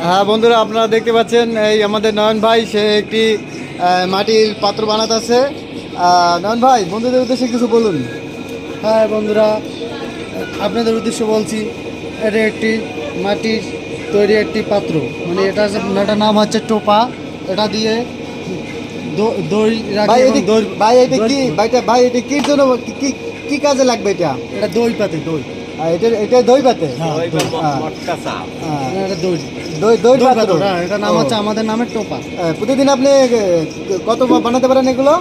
হ্যাঁ বন্ধুরা, আপনারা দেখতে পাচ্ছেন এই আমাদের নয়ন ভাই সে একটি মাটির পাত্র বানাতেছে। নয়ন ভাই, বন্ধুদের উদ্দেশ্যে কিছু বলুন। হ্যাঁ বন্ধুরা, আপনাদের উদ্দেশ্যে বলছি, এটা একটি মাটির তৈরি একটি পাত্র, মানে এটার নাম হচ্ছে টোপা। এটা দিয়ে দই রাখি ভাই এবং দই ভাই এটা কি ভাই এটা কি জন্য কি কি কাজে লাগবে এটা? এটা দই পাতে, দই। এটা দই পাতে। হ্যাঁ, এটা দই দই দই দই পাত্র। পাত্র। হ্যাঁ, এটার নাম হচ্ছে আমাদের নামে টোপা। প্রতিদিন আপনি কত বানাতে পারেন এগুলো?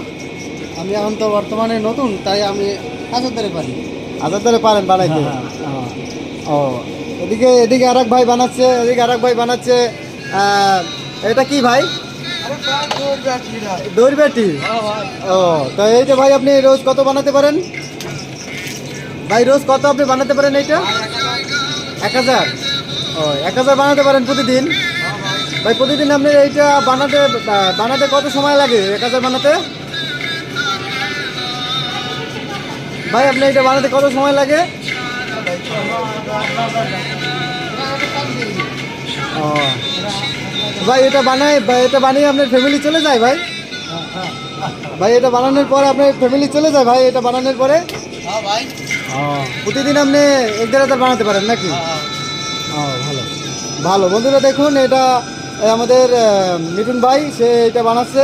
আমি এখন তো বর্তমানে নতুন, তাই আমি 5,000 ধরে পারি। আজাদ ধরে পারেন বানাইতে? হ্যাঁ, ও, এদিকে এদিকে আরেক ভাই বানাচ্ছে, এদিকে আরেক ভাই বানাচ্ছে। এটা কি ভাই? দই ব্যাটি। ও, তো এইটা ভাই আপনি রোজ কত বানাতে পারেন? ভাই রোজ কত আপনি বানাতে পারেন এইটা? 1000। ও, 1000 বানাতে পারেন প্রতিদিন? ভাই প্রতিদিন আপনি এইটা বানাতে কত সময় লাগে 1000 বানাতে? ভাই আপনি এটা বানাতে কত সময় লাগে? ও ভাই, এটা বানিয়ে আপনার ফ্যামিলি চলে যায় ভাই? ভাই এটা বানানোর পরে আপনার ফ্যামিলি চলে যায় ভাই এটা বানানোর পরে? ও, প্রতিদিন আপনি 1-1.5 বানাতে পারেন নাকি? ও, ভালো ভালো। বন্ধুরা দেখুন, এটা আমাদের মিঠুন ভাই সে এটা বানাচ্ছে।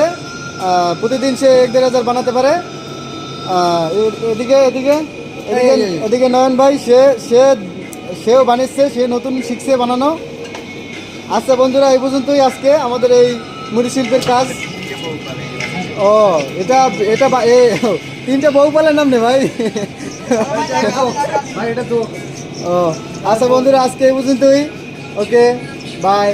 প্রতিদিন সে 1-1.5 বানাতে পারে। এদিকে এদিকে এদিকে এদিকে নয়ন ভাই সেও বানিয়েছে, সে নতুন শিখছে বানানো। আচ্ছা বন্ধুরা, এই পর্যন্তই আজকে আমাদের এই মুড়ি শিল্পের কাজ। ও, এটা এটা 3টে বউ পালের নাম নে ভাই। ও আচ্ছা বন্ধুরা, আজকে এই পর্যন্তই। ওকে, বাই।